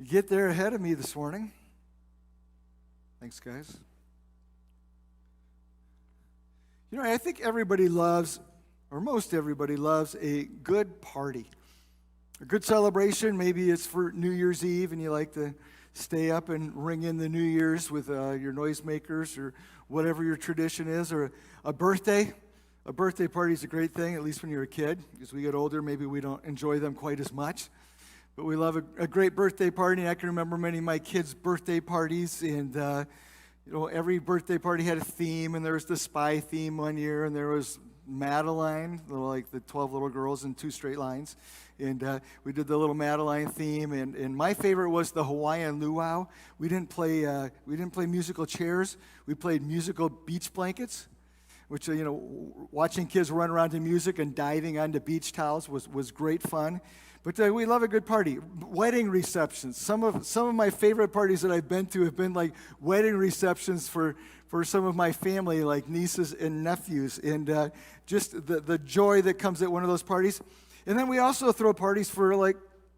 You get there ahead of me this morning. Thanks, guys. You know, I think everybody loves, or most everybody loves, a good party. A good celebration. Maybe it's for New Year's Eve and you like to stay up and ring in the New Year's with your noisemakers or whatever your tradition is, or a birthday. A birthday party is a great thing, at least when you're a kid. As we get older, maybe we don't enjoy them quite as much. But we love a great birthday party. I can remember many of my kids' birthday parties, and every birthday party had a theme, and there was the spy theme one year, and there was Madeline, like the 12 little girls in 2 straight lines. And we did the little Madeline theme, and my favorite was the Hawaiian luau. We didn't play musical chairs. We played musical beach blankets, which watching kids run around to music and diving onto beach towels was great fun. But we love a good party. Wedding receptions. Some of my favorite parties that I've been to have been like wedding receptions for some of my family, like nieces and nephews, and just the joy that comes at one of those parties. And then we also throw parties for like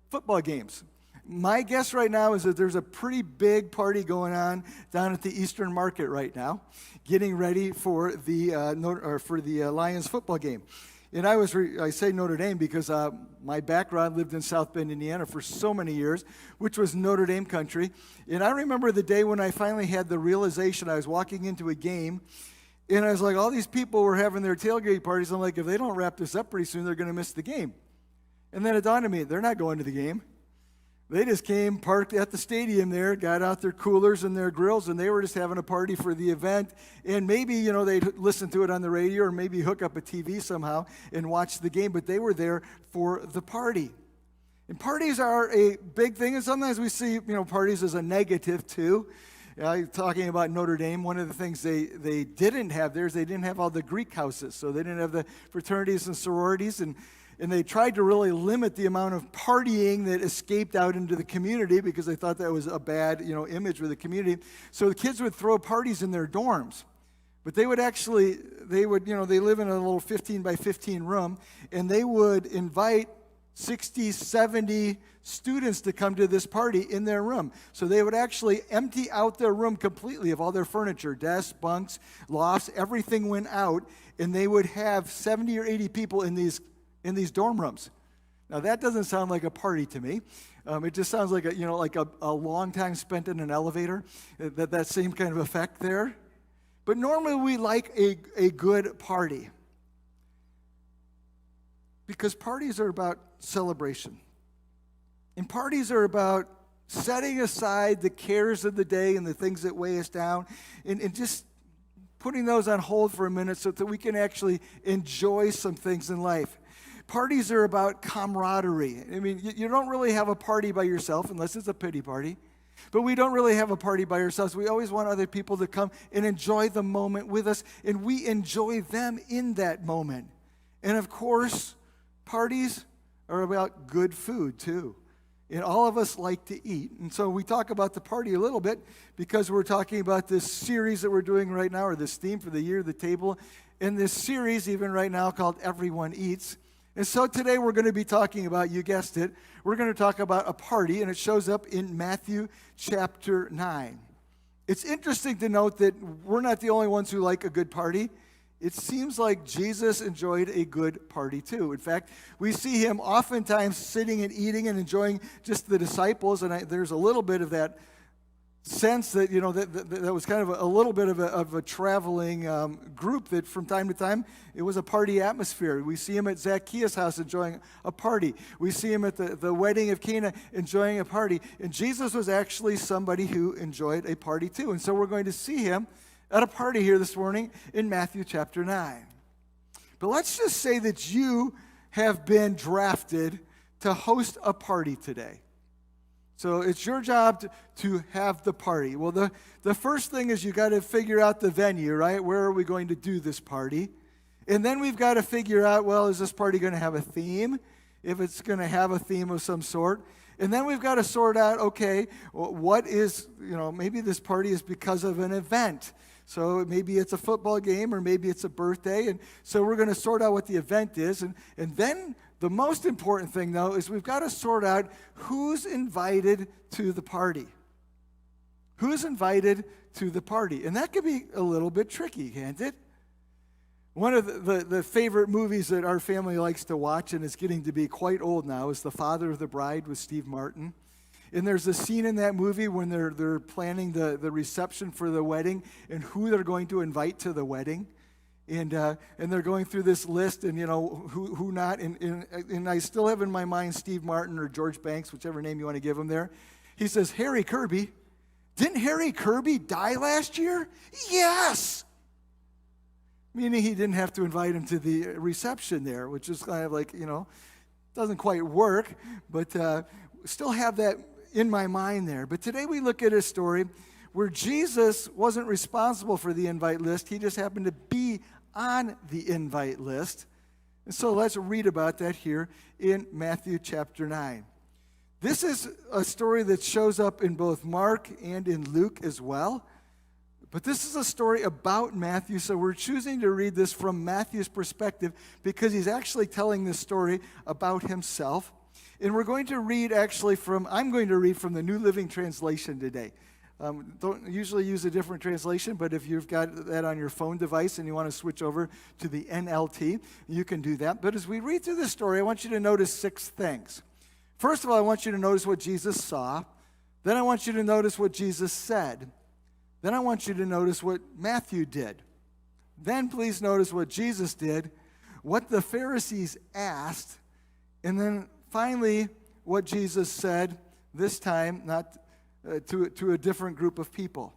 football games. My guess right now is that there's a pretty big party going on down at the Eastern Market right now, getting ready for the Lions football game. And I say Notre Dame because my background lived in South Bend, Indiana for so many years, which was Notre Dame country. And I remember the day when I finally had the realization. I was walking into a game, and I was like, all these people were having their tailgate parties. I'm like, if they don't wrap this up pretty soon, they're going to miss the game. And then it dawned on me, they're not going to the game. They just came, parked at the stadium there, got out their coolers and their grills, and they were just having a party for the event. And maybe, they'd listen to it on the radio or maybe hook up a TV somehow and watch the game, but they were there for the party. And parties are a big thing, and sometimes we see, parties as a negative too. Talking about Notre Dame, one of the things they didn't have there is they didn't have all the Greek houses, so they didn't have the fraternities and sororities, and they tried to really limit the amount of partying that escaped out into the community because they thought that was a bad, image for the community. So the kids would throw parties in their dorms. But they live in a little 15 by 15 room, and they would invite 60, 70 students to come to this party in their room. So they would actually empty out their room completely of all their furniture, desks, bunks, lofts, everything went out, and they would have 70 or 80 people in these dorm rooms. Now that doesn't sound like a party to me. It just sounds like a long time spent in an elevator. That same kind of effect there. But normally we like a good party because parties are about celebration, and parties are about setting aside the cares of the day and the things that weigh us down, and just putting those on hold for a minute so that we can actually enjoy some things in life. Parties are about camaraderie. I mean, you don't really have a party by yourself unless it's a pity party. But we don't really have a party by ourselves. We always want other people to come and enjoy the moment with us, and we enjoy them in that moment. And of course, parties are about good food too. And all of us like to eat. And so we talk about the party a little bit because we're talking about this series that we're doing right now, or this theme for the year, the table. And this series, even right now, called Everyone Eats. And so today we're going to be talking about, you guessed it, we're going to talk about a party, and it shows up in Matthew chapter 9. It's interesting to note that we're not the only ones who like a good party. It seems like Jesus enjoyed a good party too. In fact, we see him oftentimes sitting and eating and enjoying just the disciples, and there's a little bit of that sense that, that was kind of a little bit of a traveling group that from time to time, it was a party atmosphere. We see him at Zacchaeus' house enjoying a party. We see him at the wedding of Cana enjoying a party. And Jesus was actually somebody who enjoyed a party too. And so we're going to see him at a party here this morning in Matthew chapter 9. But let's just say that you have been drafted to host a party today. So it's your job to have the party. Well, the first thing is you got to figure out the venue, right? Where are we going to do this party? And then we've got to figure out, well, is this party going to have a theme? If it's going to have a theme of some sort. And then we've got to sort out, okay, what is, maybe this party is because of an event. So maybe it's a football game or maybe it's a birthday. And so we're going to sort out what the event is. And then The most important thing, though, is we've got to sort out who's invited to the party. Who's invited to the party? And that could be a little bit tricky, can't it? One of the favorite movies that our family likes to watch, and it's getting to be quite old now, is The Father of the Bride with Steve Martin. And there's a scene in that movie when they're planning the reception for the wedding and who they're going to invite to the wedding. And they're going through this list, and who not. And I still have in my mind Steve Martin or George Banks, whichever name you want to give him there. He says, Harry Kirby. Didn't Harry Kirby die last year? Yes! Meaning he didn't have to invite him to the reception there, which is kind of like, doesn't quite work, but still have that in my mind there. But today we look at a story where Jesus wasn't responsible for the invite list. He just happened to be on the invite list. And so let's read about that here in Matthew chapter 9. This is a story that shows up in both Mark and in Luke as well. But this is a story about Matthew, so we're choosing to read this from Matthew's perspective because he's actually telling this story about himself. And we're going to read I'm going to read from the New Living Translation today. Don't usually use a different translation, but if you've got that on your phone device and you want to switch over to the NLT, you can do that. But as we read through this story, I want you to notice 6 things. First of all, I want you to notice what Jesus saw. Then I want you to notice what Jesus said. Then I want you to notice what Matthew did. Then please notice what Jesus did, what the Pharisees asked, and then finally what Jesus said, this time not to a different group of people.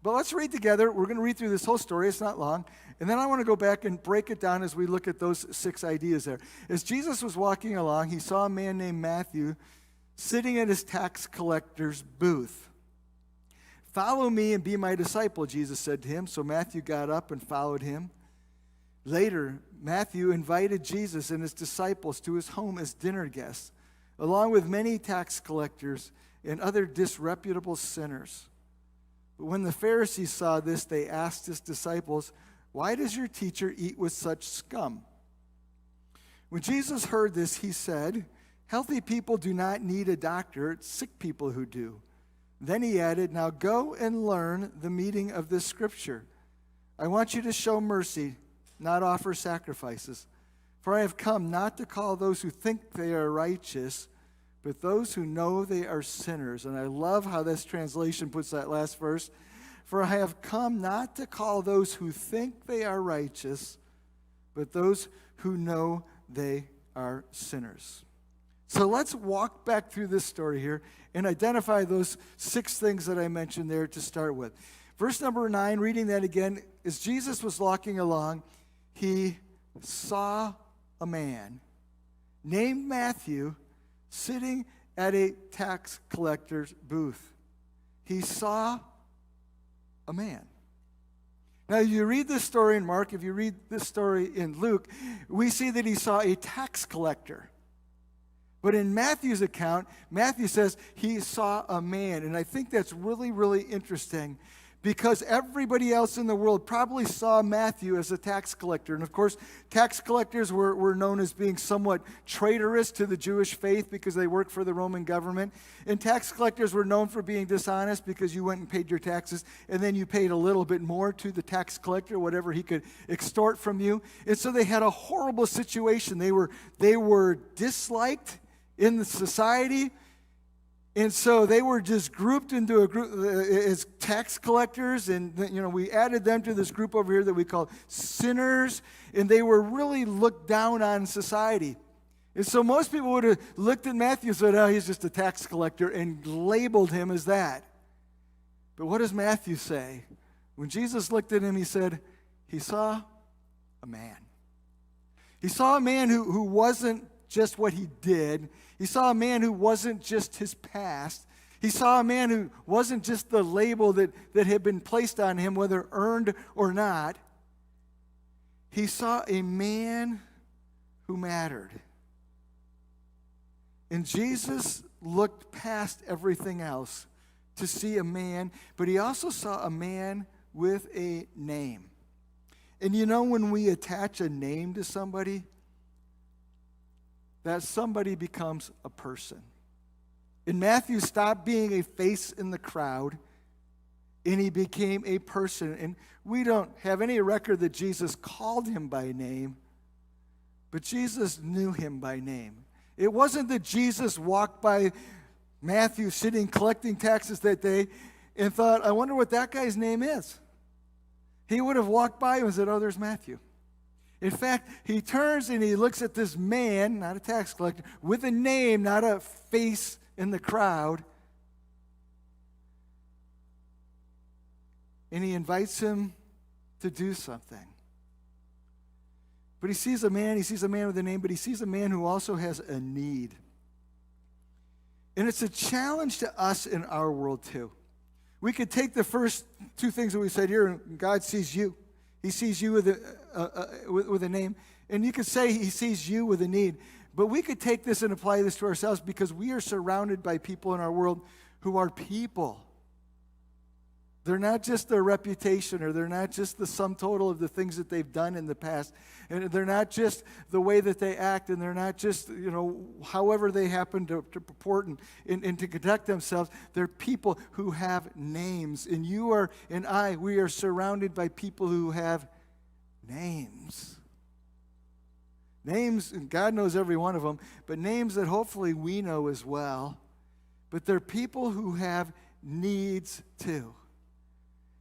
But let's read together. We're going to read through this whole story. It's not long. And then I want to go back and break it down as we look at those 6 ideas there. As Jesus was walking along, he saw a man named Matthew sitting at his tax collector's booth. "Follow me and be my disciple," Jesus said to him. So Matthew got up and followed him. Later, Matthew invited Jesus and his disciples to his home as dinner guests, along with many tax collectors and other disreputable sinners. But when the Pharisees saw this, they asked his disciples, "Why does your teacher eat with such scum?" When Jesus heard this, he said, "Healthy people do not need a doctor, it's sick people who do." Then he added, "Now go and learn the meaning of this scripture. I want you to show mercy, not offer sacrifices. For I have come not to call those who think they are righteous, but those who know they are sinners." And I love how this translation puts that last verse. "For I have come not to call those who think they are righteous, but those who know they are sinners." So let's walk back through this story here and identify those 6 things that I mentioned there to start with. Verse number 9, reading that again, as Jesus was walking along, he saw a man named Matthew sitting at a tax collector's booth. He saw a man. Now, if you read this story in Mark, if you read this story in Luke, we see that he saw a tax collector. But in Matthew's account, Matthew says he saw a man. And I think that's really, really interesting because everybody else in the world probably saw Matthew as a tax collector. And of course, tax collectors were known as being somewhat traitorous to the Jewish faith because they worked for the Roman government. And tax collectors were known for being dishonest because you went and paid your taxes and then you paid a little bit more to the tax collector, whatever he could extort from you. And so they had a horrible situation. They were disliked in the society, and so they were just grouped into a group as tax collectors, and we added them to this group over here that we call sinners, and they were really looked down on in society. And so most people would have looked at Matthew and said, "Oh, he's just a tax collector," and labeled him as that. But what does Matthew say? When Jesus looked at him, he said, he saw a man. He saw a man who wasn't just what he did. He saw a man who wasn't just his past. He saw a man who wasn't just the label that had been placed on him, whether earned or not. He saw a man who mattered. And Jesus looked past everything else to see a man, but he also saw a man with a name. And when we attach a name to somebody, that somebody becomes a person. And Matthew stopped being a face in the crowd, and he became a person. And we don't have any record that Jesus called him by name, but Jesus knew him by name. It wasn't that Jesus walked by Matthew sitting collecting taxes that day and thought, I wonder what that guy's name is. He would have walked by and said, oh, there's Matthew. In fact, he turns and he looks at this man, not a tax collector, with a name, not a face in the crowd. And he invites him to do something. But he sees a man with a name, but he sees a man who also has a need. And it's a challenge to us in our world too. We could take the first two things that we said here, and God sees you. He sees you with a name. And you could say he sees you with a need. But we could take this and apply this to ourselves because we are surrounded by people in our world who are people. They're not just their reputation, or they're not just the sum total of the things that they've done in the past. And they're not just the way that they act, and they're not just, however they happen to purport and to conduct themselves. They're people who have names. And you and I, we are surrounded by people who have names. Names, and God knows every one of them, but names that hopefully we know as well. But they're people who have needs too.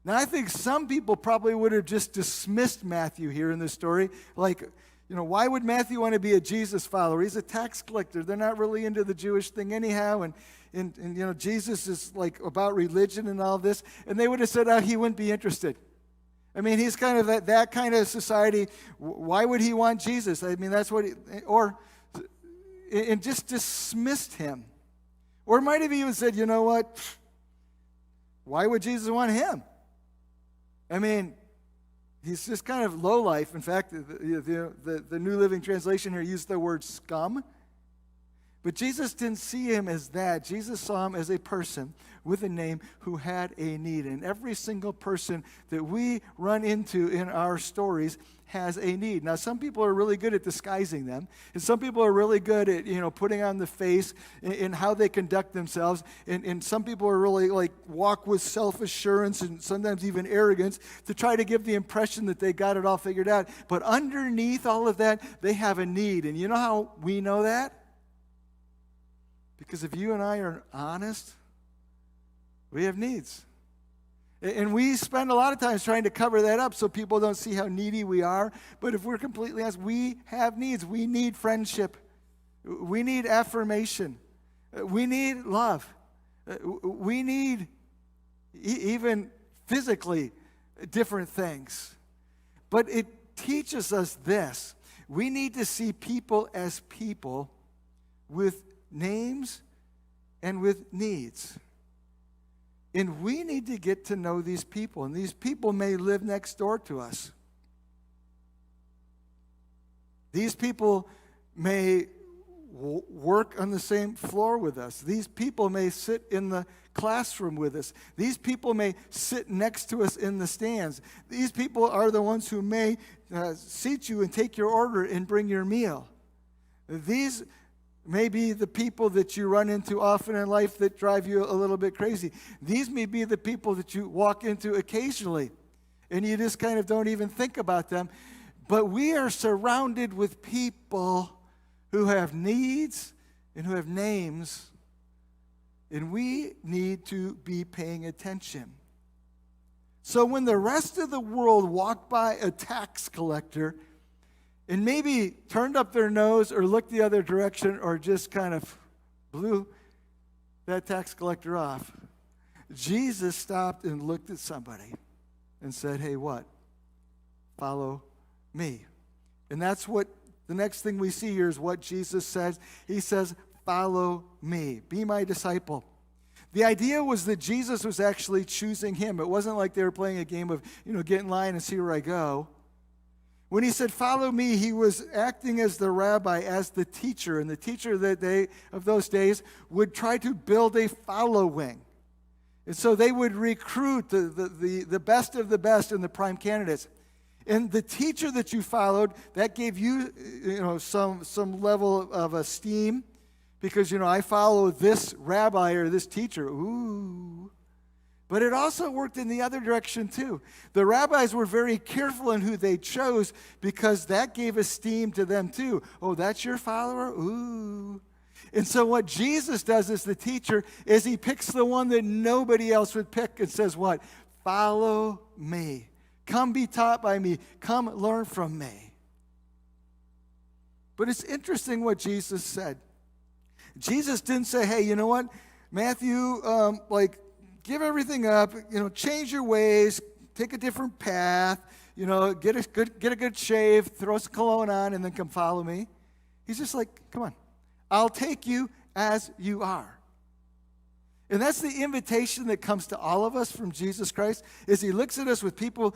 Now, I think some people probably would have just dismissed Matthew here in this story. Like, why would Matthew want to be a Jesus follower? He's a tax collector. They're not really into the Jewish thing anyhow. And Jesus is like about religion and all this. And they would have said, he wouldn't be interested. I mean, he's kind of that kind of society. Why would he want Jesus? I mean, that's what and just dismissed him. Or might have even said, you know what? Why would Jesus want him? I mean, he's just kind of low life. In fact, the New Living Translation here used the word scum. But Jesus didn't see him as that. Jesus saw him as a person with a name who had a need. And every single person that we run into in our stories has a need. Now, some people are really good at disguising them, and some people are really good at, putting on the face in how they conduct themselves, and some people are really walk with self-assurance and sometimes even arrogance to try to give the impression that they got it all figured out. But underneath all of that, they have a need. And you know how we know that? Because if you and I are honest, we have needs. And we spend a lot of times trying to cover that up so people don't see how needy we are. But if we're completely honest, we have needs. We need friendship. We need affirmation. We need love. We need even physically different things. But it teaches us this. We need to see people as people with names and with needs. And we need to get to know these people. And these people may live next door to us. These people may work on the same floor with us. These people may sit in the classroom with us. These people may sit next to us in the stands. These people are the ones who may seat you and take your order and bring your meal. These may be the people that you run into often in life that drive you a little bit crazy. These may be the people that you walk into occasionally, and you just kind of don't even think about them. But we are surrounded with people who have needs and who have names, and we need to be paying attention. So when the rest of the world walked by a tax collector and maybe turned up their nose or looked the other direction or just kind of blew that tax collector off, Jesus stopped and looked at somebody and said, hey, what? Follow me. And that's what the next thing we see here is what Jesus says. He says, follow me. Be my disciple. The idea was that Jesus was actually choosing him. It wasn't like they were playing a game of, get in line and see where I go. When he said, follow me, he was acting as the rabbi, as the teacher. And the teacher of those days would try to build a following. And so they would recruit the best of the best and the prime candidates. And the teacher that you followed, that gave you, some level of esteem because, I follow this rabbi or this teacher. Ooh. But it also worked in the other direction too. The rabbis were very careful in who they chose because that gave esteem to them too. Oh, that's your follower? Ooh. And so what Jesus does as the teacher is he picks the one that nobody else would pick and says what? Follow me. Come be taught by me. Come learn from me. But it's interesting what Jesus said. Jesus didn't say, hey, you know what, Matthew, give everything up, change your ways, take a different path, get a good shave, throw some cologne on, and then come follow me. He's just like, come on, I'll take you as you are. And that's the invitation that comes to all of us from Jesus Christ, is he looks at us with people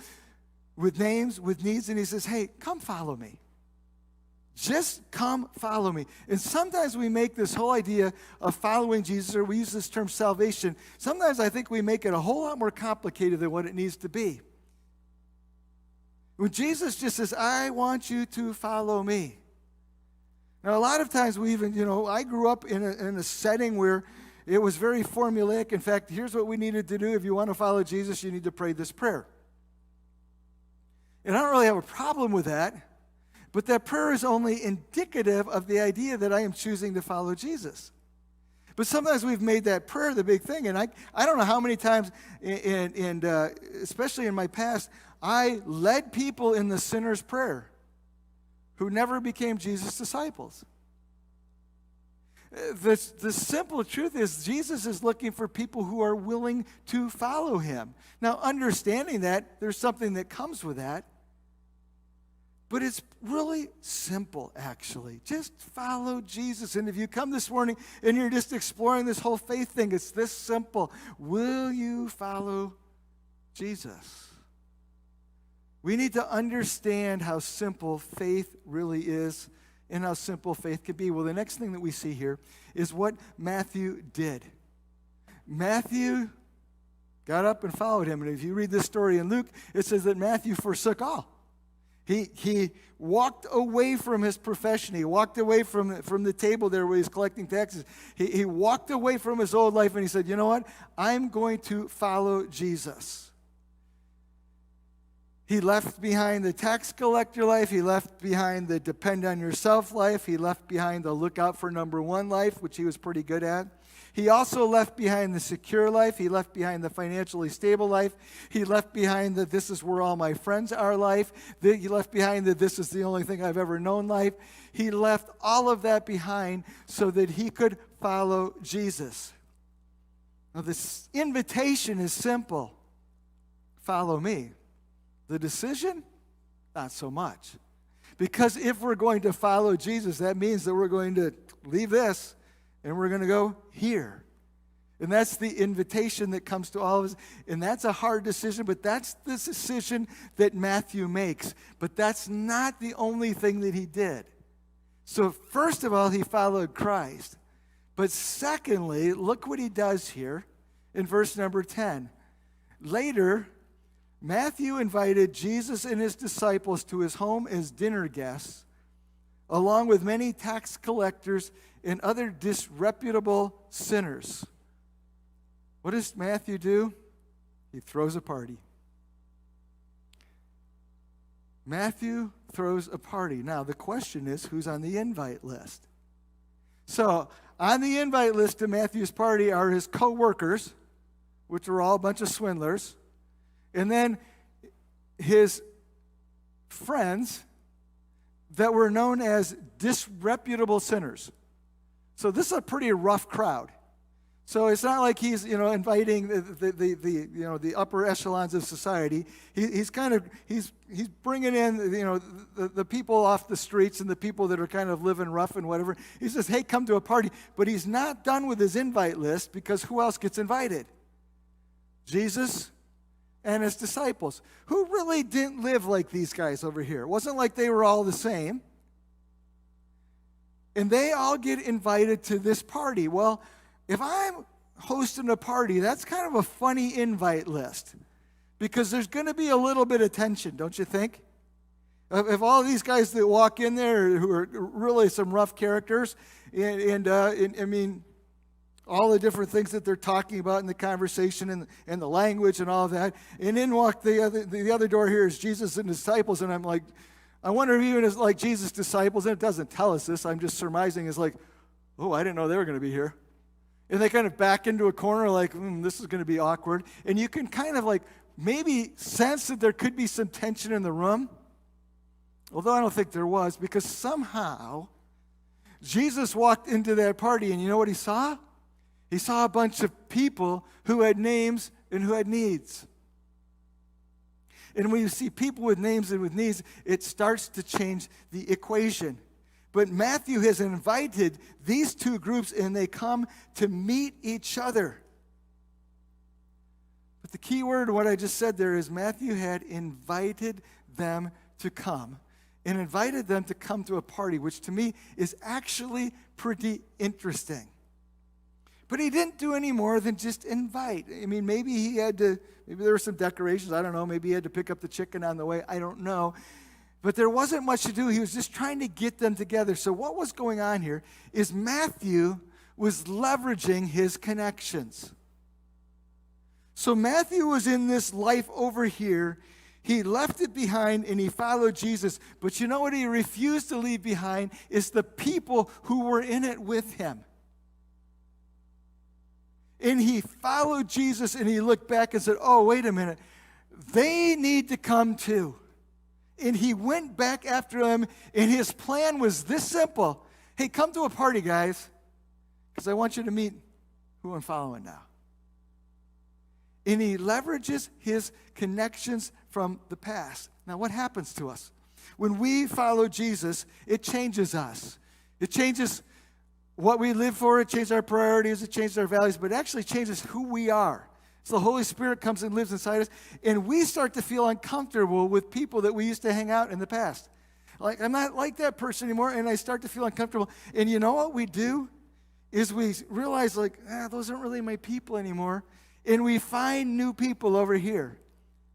with names, with needs, and he says, hey, come follow me. Just come follow me. And sometimes we make this whole idea of following Jesus, or we use this term salvation. Sometimes I think we make it a whole lot more complicated than what it needs to be. When Jesus just says, I want you to follow me. Now, a lot of times we even, I grew up in a setting where it was very formulaic. In fact, here's what we needed to do. If you want to follow Jesus, you need to pray this prayer. And I don't really have a problem with that. But that prayer is only indicative of the idea that I am choosing to follow Jesus. But sometimes we've made that prayer the big thing. And I don't know how many times, and especially in my past, I led people in the sinner's prayer who never became Jesus' disciples. The simple truth is Jesus is looking for people who are willing to follow him. Now, understanding that, there's something that comes with that. But it's really simple, actually. Just follow Jesus. And if you come this morning and you're just exploring this whole faith thing, it's this simple. Will you follow Jesus? We need to understand how simple faith really is and how simple faith can be. Well, the next thing that we see here is what Matthew did. Matthew got up and followed him. And if you read this story in Luke, it says that Matthew forsook all. He walked away from his profession. He walked away from the table there where he's collecting taxes. He walked away from his old life and he said, you know what? I'm going to follow Jesus. He left behind the tax collector life. He left behind the depend on yourself life. He left behind the look out for number one life, which he was pretty good at. He also left behind the secure life. He left behind the financially stable life. He left behind the this is where all my friends are life. He left behind the this is the only thing I've ever known life. He left all of that behind so that he could follow Jesus. Now, this invitation is simple. Follow me. The decision, not so much. Because if we're going to follow Jesus, that means that we're going to leave this and we're going to go here. And that's the invitation that comes to all of us. And that's a hard decision, but that's the decision that Matthew makes. But that's not the only thing that he did. So first of all, he followed Christ. But secondly, look what he does here in verse number 10. Later, Matthew invited Jesus and his disciples to his home as dinner guests, along with many tax collectors and other disreputable sinners. What does Matthew do? He throws a party. Matthew throws a party. Now, the question is, who's on the invite list? So, on the invite list to Matthew's party are his co-workers, which are all a bunch of swindlers, and then his friends that were known as disreputable sinners. So this is a pretty rough crowd. So it's not like he's, inviting the upper echelons of society. He's bringing in, the people off the streets and the people that are kind of living rough and whatever. He says, hey, come to a party. But he's not done with his invite list because who else gets invited? Jesus and his disciples, who really didn't live like these guys over here. It wasn't like they were all the same. And they all get invited to this party. Well, if I'm hosting a party, that's kind of a funny invite list because there's going to be a little bit of tension, don't you think? Of all these guys that walk in there who are really some rough characters, and I mean, all the different things that they're talking about in the conversation and the language and all of that. And in walk the other door here is Jesus and disciples, and I'm like, I wonder if even as like Jesus' disciples, and it doesn't tell us this, I'm just surmising, is like, oh, I didn't know they were going to be here. And they kind of back into a corner like, this is going to be awkward. And you can kind of like maybe sense that there could be some tension in the room. Although I don't think there was, because somehow Jesus walked into that party, and you know what he saw? He saw a bunch of people who had names and who had needs. And when you see people with names and with needs, it starts to change the equation. But Matthew has invited these two groups, and they come to meet each other. But the key word, what I just said there, is Matthew had invited them to come. And invited them to come to a party, which to me is actually pretty interesting. But he didn't do any more than just invite. I mean, maybe there were some decorations, I don't know, maybe he had to pick up the chicken on the way, I don't know. But there wasn't much to do, he was just trying to get them together. So what was going on here is Matthew was leveraging his connections. So Matthew was in this life over here. He left it behind and he followed Jesus. But you know what he refused to leave behind is the people who were in it with him. And he followed Jesus and he looked back and said, oh, wait a minute. They need to come too. And he went back after them, and his plan was this simple. Hey, come to a party, guys, because I want you to meet who I'm following now. And he leverages his connections from the past. Now, what happens to us? When we follow Jesus, it changes us. It changes what we live for. It changes our priorities. It changes our values. But it actually changes who we are. So the Holy Spirit comes and lives inside us, and we start to feel uncomfortable with people that we used to hang out in the past. Like, I'm not like that person anymore, and I start to feel uncomfortable. And you know what we do? Is we realize, like, those aren't really my people anymore. And we find new people over here.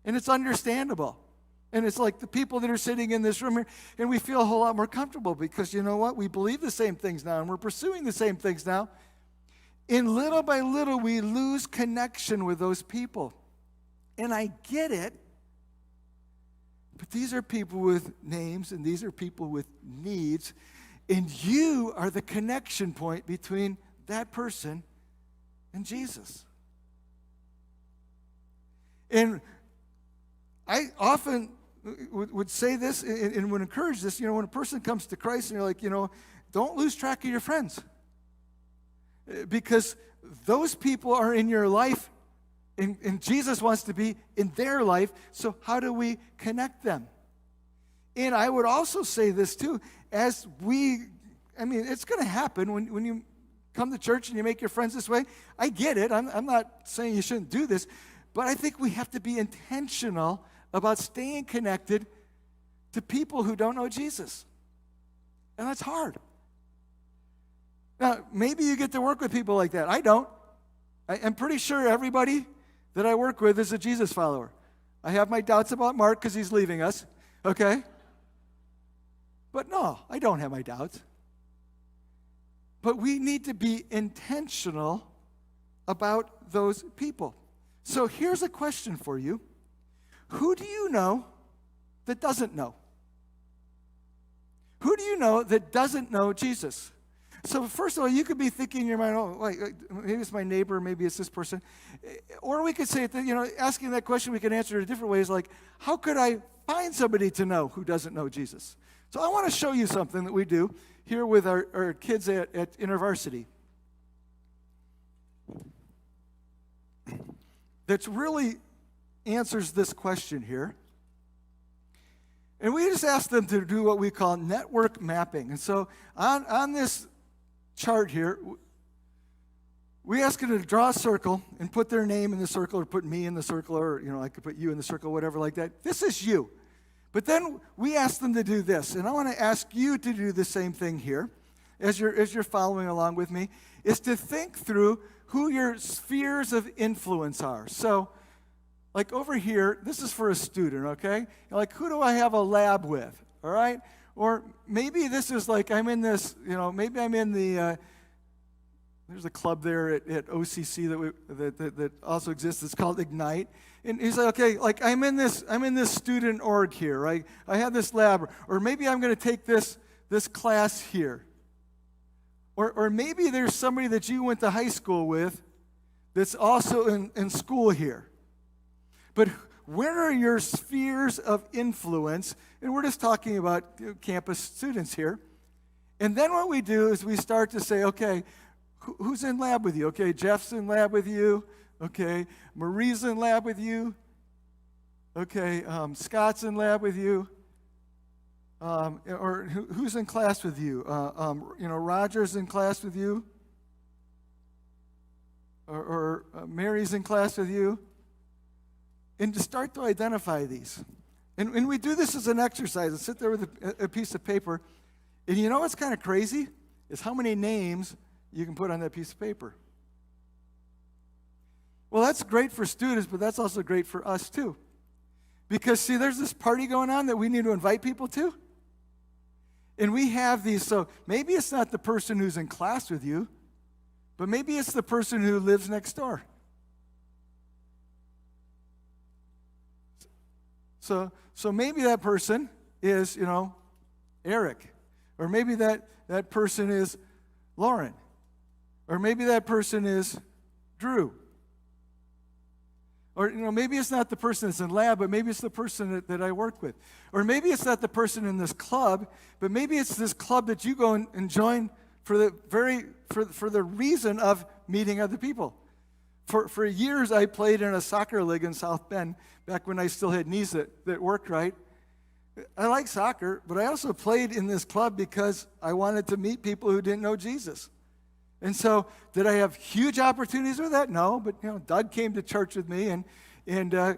And it's understandable. And it's like the people that are sitting in this room here, and we feel a whole lot more comfortable because you know what? We believe the same things now, and we're pursuing the same things now. And little by little, we lose connection with those people. And I get it, but these are people with names, and these are people with needs, and you are the connection point between that person and Jesus. And I often would say this and would encourage this, when a person comes to Christ and you're like, don't lose track of your friends. Because those people are in your life, and Jesus wants to be in their life, so how do we connect them? And I would also say this too, it's going to happen when you come to church and you make your friends this way. I get it. I'm not saying you shouldn't do this, but I think we have to be intentional about staying connected to people who don't know Jesus. And that's hard. Now, maybe you get to work with people like that. I don't. I'm pretty sure everybody that I work with is a Jesus follower. I have my doubts about Mark because he's leaving us, okay? But no, I don't have my doubts. But we need to be intentional about those people. So here's a question for you. Who do you know that doesn't know? Who do you know that doesn't know Jesus? So first of all, you could be thinking in your mind, maybe it's my neighbor, maybe it's this person. Or we could say, asking that question, we can answer it a different ways, like, how could I find somebody to know who doesn't know Jesus? So I want to show you something that we do here with our kids at InterVarsity. That really answers this question here. And we just ask them to do what we call network mapping. And so on this chart here, we ask them to draw a circle and put their name in the circle, or put me in the circle, or I could put you in the circle, whatever like that. This is you. But then we ask them to do this, and I want to ask you to do the same thing here, as you're following along with me, is to think through who your spheres of influence are. So like over here, this is for a student, okay? Like, who do I have a lab with, all right? Or maybe this is like I'm in this, maybe I'm in the, there's a club there at OCC that also exists. It's called Ignite. And he's like, okay, like I'm in this student org here, right? I have this lab. Or maybe I'm going to take this class here. Or maybe there's somebody that you went to high school with that's also in school here. But where are your spheres of influence? And we're just talking about campus students here. And then what we do is we start to say, okay, who's in lab with you? Okay, Jeff's in lab with you. Okay, Marie's in lab with you. Okay, Scott's in lab with you. Or who's in class with you? Roger's in class with you. Or Mary's in class with you. And to start to identify these. And we do this as an exercise. And sit there with a piece of paper. And you know what's kind of crazy? Is how many names you can put on that piece of paper. Well, that's great for students, but that's also great for us too. Because, see, there's this party going on that we need to invite people to. And we have these, so maybe it's not the person who's in class with you, but maybe it's the person who lives next door. So maybe that person is, Eric. Or maybe that person is Lauren. Or maybe that person is Drew. Or, maybe it's not the person that's in lab, but maybe it's the person that I work with. Or maybe it's not the person in this club, but maybe it's this club that you go and join for the reason of meeting other people. For years, I played in a soccer league in South Bend, back when I still had knees that worked right. I like soccer, but I also played in this club because I wanted to meet people who didn't know Jesus. And so, did I have huge opportunities with that? No, but Doug came to church with me, and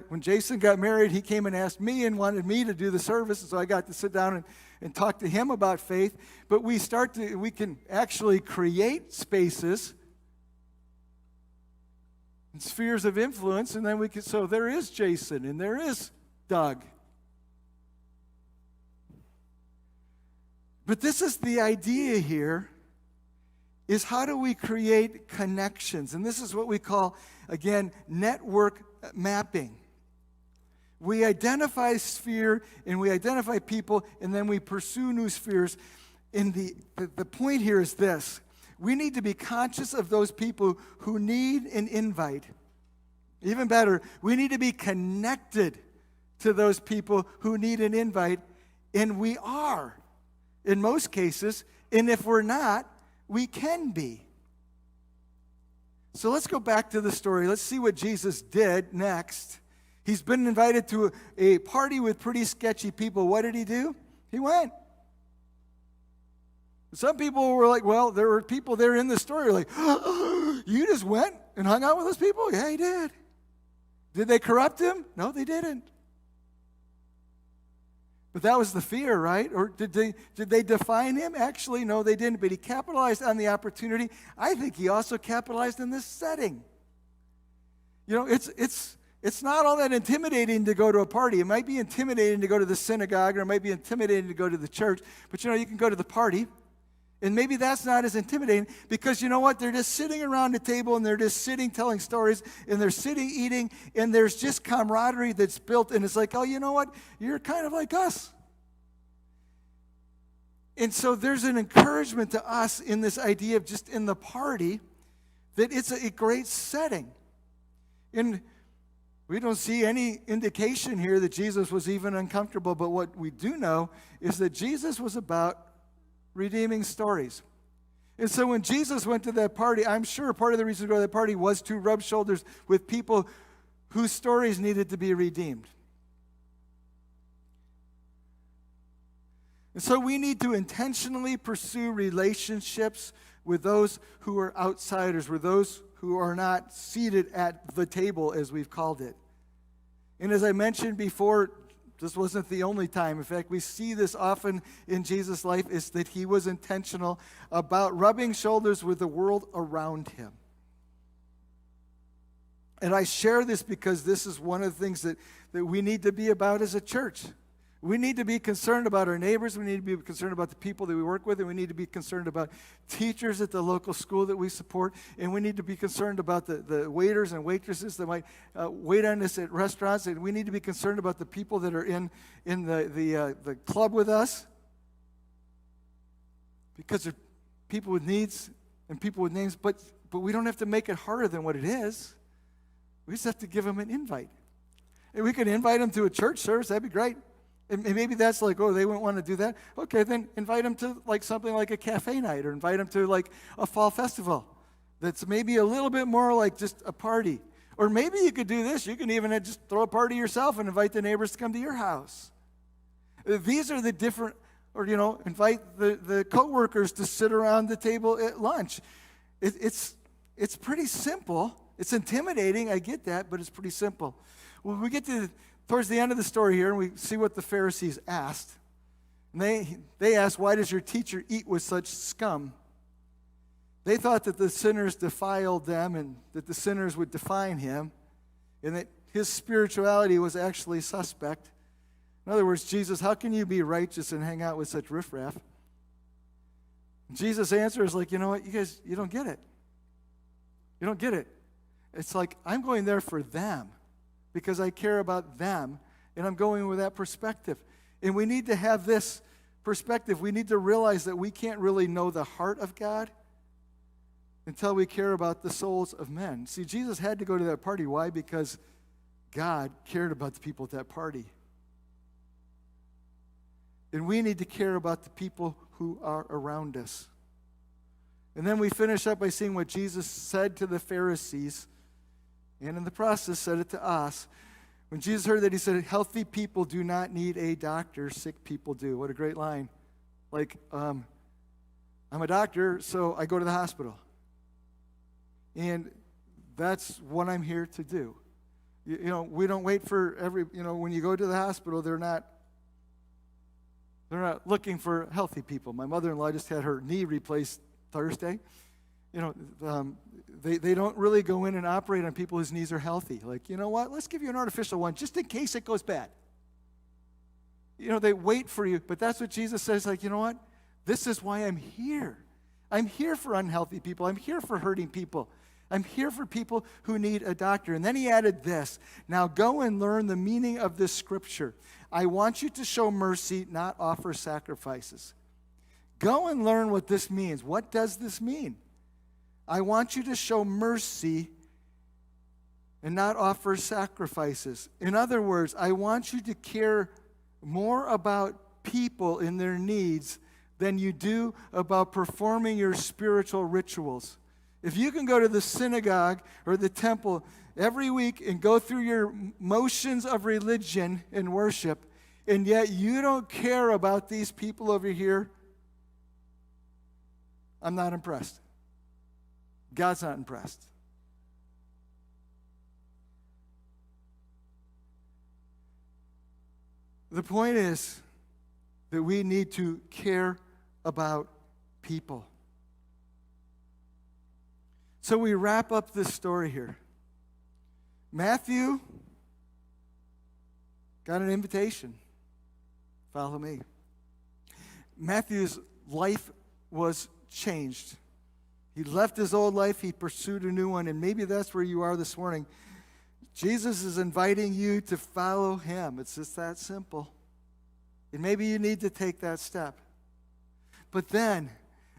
when Jason got married, he came and asked me and wanted me to do the service, and so I got to sit down and talk to him about faith. But we can actually create spaces and spheres of influence, and then so there is Jason, and there is Doug. But this is the idea here, is how do we create connections? And this is what we call, again, network mapping. We identify sphere, and we identify people, and then we pursue new spheres. And the point here is this. We need to be conscious of those people who need an invite. Even better, we need to be connected to those people who need an invite, and we are, in most cases, and if we're not, we can be. So let's go back to the story. Let's see what Jesus did next. He's been invited to a party with pretty sketchy people. What did he do? He went. Some people were like, well, there were people there in the story like, oh, you just went and hung out with those people? Yeah, he did. Did they corrupt him? No, they didn't. But that was the fear, right? Or did they define him? Actually, no, they didn't. But he capitalized on the opportunity. I think he also capitalized in this setting. It's not all that intimidating to go to a party. It might be intimidating to go to the synagogue, or it might be intimidating to go to the church. But you can go to the party. And maybe that's not as intimidating, because you know what? They're just sitting around the table, and they're just sitting telling stories, and they're sitting eating, and there's just camaraderie that's built, and it's like, oh, you know what? You're kind of like us. And so there's an encouragement to us in this idea of just in the party that it's a great setting. And we don't see any indication here that Jesus was even uncomfortable, but what we do know is that Jesus was about redeeming stories. And so when Jesus went to that party, I'm sure part of the reason to go to that party was to rub shoulders with people whose stories needed to be redeemed. And so we need to intentionally pursue relationships with those who are outsiders, with those who are not seated at the table, as we've called it. And as I mentioned before, this wasn't the only time. In fact, we see this often in Jesus' life, is that he was intentional about rubbing shoulders with the world around him. And I share this because this is one of the things that we need to be about as a church. We need to be concerned about our neighbors. We need to be concerned about the people that we work with. And we need to be concerned about teachers at the local school that we support. And we need to be concerned about the waiters and waitresses that might wait on us at restaurants. And we need to be concerned about the people that are in the club with us. Because they're people with needs and people with names. But we don't have to make it harder than what it is. We just have to give them an invite. And we can invite them to a church service. That'd be great. And maybe that's like, oh, they wouldn't want to do that. Okay, then invite them to like something like a cafe night, or invite them to like a fall festival that's maybe a little bit more like just a party. Or maybe you could do this. You can even just throw a party yourself and invite the neighbors to come to your house. These are the different, or, invite the coworkers to sit around the table at lunch. It's pretty simple. It's intimidating, I get that, but it's pretty simple. When we get towards the end of the story here, and we see what the Pharisees asked. And they asked, why does your teacher eat with such scum? They thought that the sinners defiled them and that the sinners would define him, and that his spirituality was actually suspect. In other words, Jesus, how can you be righteous and hang out with such riffraff? Jesus' answer is like, you know what, you guys, you don't get it. You don't get it. It's like, I'm going there for them, because I care about them, and I'm going with that perspective. And we need to have this perspective. We need to realize that we can't really know the heart of God until we care about the souls of men. See, Jesus had to go to that party. Why? Because God cared about the people at that party. And we need to care about the people who are around us. And then we finish up by seeing what Jesus said to the Pharisees, and in the process said it to us. When Jesus heard that, he said, healthy people do not need a doctor, sick people do. What a great line. Like, I'm a doctor, so I go to the hospital. And that's what I'm here to do. We don't wait for when you go to the hospital, they're not looking for healthy people. My mother-in-law just had her knee replaced Thursday. They don't really go in and operate on people whose knees are healthy. Like, you know what? Let's give you an artificial one just in case it goes bad. They wait for you. But that's what Jesus says, like, you know what? This is why I'm here. I'm here for unhealthy people. I'm here for hurting people. I'm here for people who need a doctor. And then he added this. Now go and learn the meaning of this scripture. I want you to show mercy, not offer sacrifices. Go and learn what this means. What does this mean? I want you to show mercy and not offer sacrifices. In other words, I want you to care more about people and their needs than you do about performing your spiritual rituals. If you can go to the synagogue or the temple every week and go through your motions of religion and worship, and yet you don't care about these people over here, I'm not impressed. God's not impressed. The point is that we need to care about people. So we wrap up this story here. Matthew got an invitation. Follow me. Matthew's life was changed. He left his old life, he pursued a new one, and maybe that's where you are this morning. Jesus is inviting you to follow him. It's just that simple. And maybe you need to take that step. But then,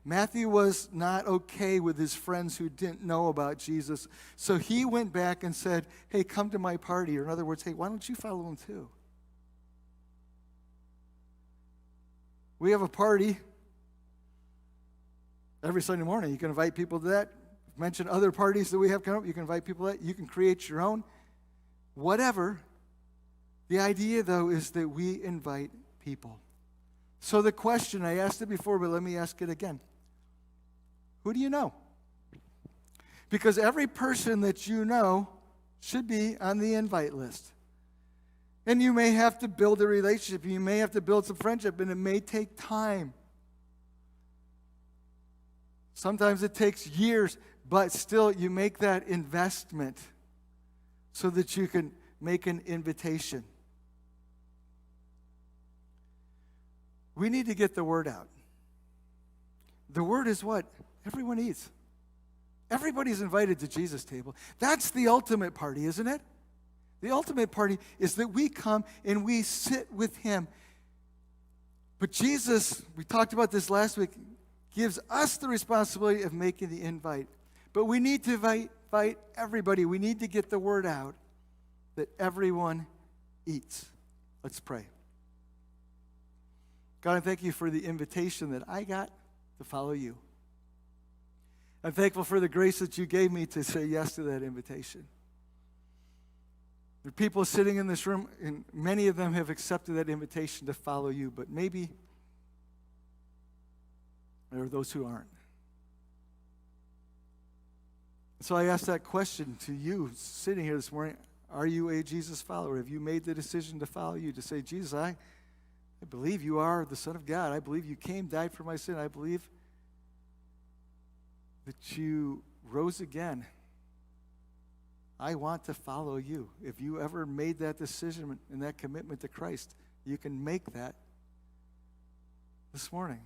Matthew was not okay with his friends who didn't know about Jesus, so he went back and said, hey, come to my party. Or in other words, hey, why don't you follow him too? We have a party every Sunday morning. You can invite people to that. Mention other parties that we have coming up. You can invite people to that. You can create your own. Whatever. The idea, though, is that we invite people. So the question, I asked it before, but let me ask it again. Who do you know? Because every person that you know should be on the invite list. And you may have to build a relationship. You may have to build some friendship, and it may take time. Sometimes it takes years, but still you make that investment. so that you can make an invitation. We need to get the word out. The word is what? Everyone eats. Everybody's invited to Jesus' table. That's the ultimate party, isn't it? The ultimate party is that we come and we sit with him. But Jesus, we talked about this last week, gives us the responsibility of making the invite. But we need to invite everybody. We need to get the word out that everyone eats. Let's pray. God, I thank you for the invitation that I got to follow you. I'm thankful for the grace that you gave me to say yes to that invitation. There are people sitting in this room, and many of them have accepted that invitation to follow you, but maybe there are those who aren't. So I ask that question to you sitting here this morning. Are you a Jesus follower? Have you made the decision to follow you, to say, Jesus, I believe you are the Son of God. I believe you came, died for my sin. I believe that you rose again. I want to follow you. If you ever made that decision and that commitment to Christ, you can make that this morning.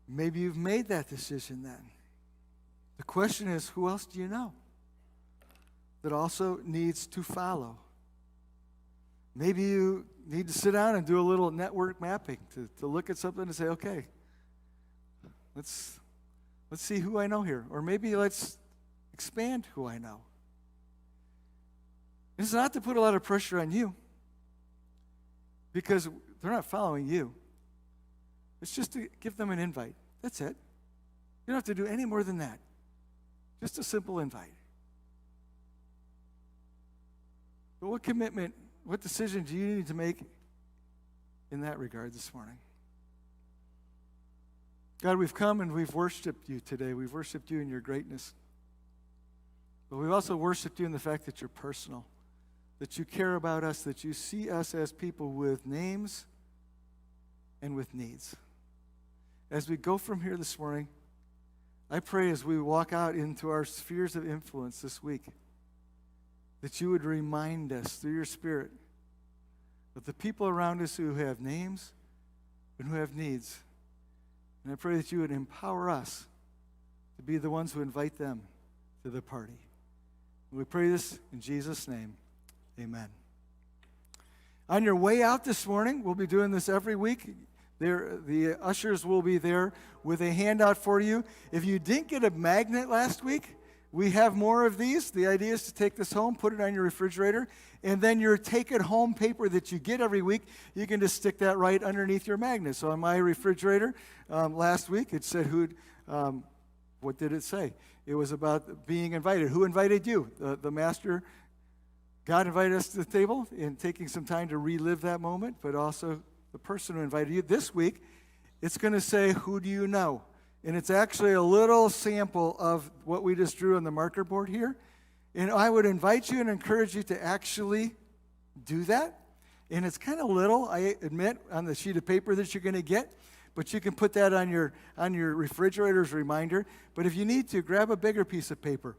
Maybe you've made that decision then. The question is, who else do you know that also needs to follow? Maybe you need to sit down and do a little network mapping to look at something and say, okay, let's see who I know here. Or maybe let's expand who I know. It's not to put a lot of pressure on you, because they're not following you. It's just to give them an invite. That's it. You don't have to do any more than that. Just a simple invite. But what commitment, what decision do you need to make in that regard this morning? God, we've come and we've worshiped you today. We've worshiped you in your greatness. But we've also worshiped you in the fact that you're personal, that you care about us, that you see us as people with names and with needs. As we go from here this morning, I pray as we walk out into our spheres of influence this week, that you would remind us through your Spirit of the people around us who have names and who have needs. And I pray that you would empower us to be the ones who invite them to the party. And we pray this in Jesus' name. Amen. On your way out this morning, we'll be doing this every week. The ushers will be there with a handout for you. If you didn't get a magnet last week, we have more of these. The idea is to take this home, put it on your refrigerator, and then your take-it-home paper that you get every week, you can just stick that right underneath your magnet. So on my refrigerator last week, it said, what did it say? It was about being invited. Who invited you? The Master. God invited us to the table and taking some time to relive that moment, but also the person who invited you. This week, it's going to say, who do you know? And it's actually a little sample of what we just drew on the marker board here. And I would invite you and encourage you to actually do that. And it's kind of little, I admit, on the sheet of paper that you're going to get. But you can put that on your refrigerator's reminder. But if you need to, grab a bigger piece of paper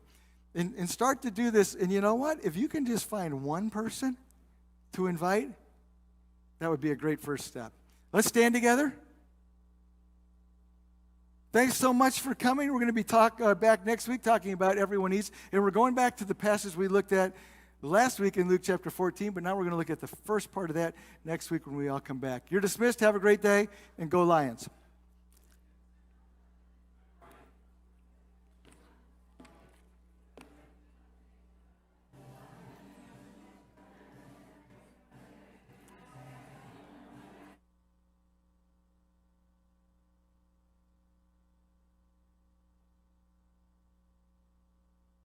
and start to do this. And you know what? If you can just find one person to invite, that would be a great first step. Let's stand together. Thanks so much for coming. We're going to be back next week talking about everyone eats. And we're going back to the passage we looked at last week in Luke chapter 14. But now we're going to look at the first part of that next week when we all come back. You're dismissed. Have a great day, and go Lions.